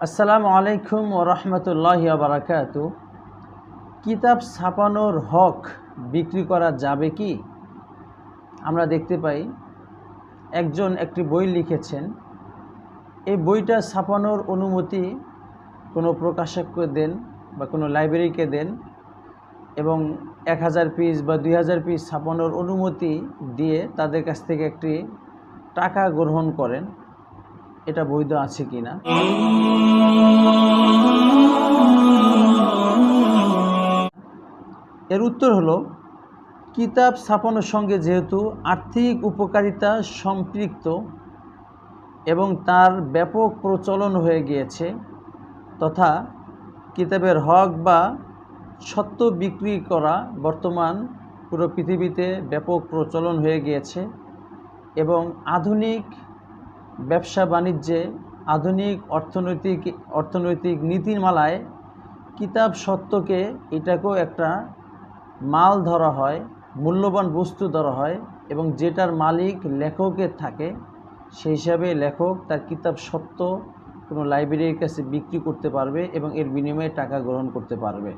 আসসালামু আলাইকুম ওয়া রাহমাতুল্লাহি ওয়া বারাকাতুহু। কিতাব ছাপানোর হক বিক্রি করা যাবে কি? আমরা দেখতে পাই একজন একটি বই লিখেছেন। এই বইটা ছাপানোর অনুমতি কোনো প্রকাশককে দেন বা কোনো লাইব্রেরিকে দেন এবং 1000 পিস বা 2000 পিস ছাপানোর অনুমতি দিয়ে তাদের কাছ থেকে একটি টাকা গ্রহণ করেন। এটা বৈধ আছে কি না? এর উত্তর হলো, কিতাব ছাপানোর সঙ্গে যেহেতু আর্থিক উপকারিতা সম্পৃক্ত এবং তার ব্যাপক প্রচলন হয়ে গিয়েছে, তথা কিতাবের হক বা স্বত্ব বিক্রি করা বর্তমান পুরো পৃথিবীতে ব্যাপক প্রচলন হয়ে গিয়েছে এবং আধুনিক ব্যবসা বাণিজ্যে, আধুনিক অর্থনৈতিক নীতিমালায় কিতাব সত্ত্বকে এটাকেও একটা মাল ধরা হয়, মূল্যবান বস্তু ধরা হয় এবং যেটার মালিক লেখকের থাকে। সেই হিসাবে লেখক তার কিতাব সত্ত্ব কোনো লাইব্রেরির কাছে বিক্রি করতে পারবে এবং এর বিনিময়ে টাকা গ্রহণ করতে পারবে।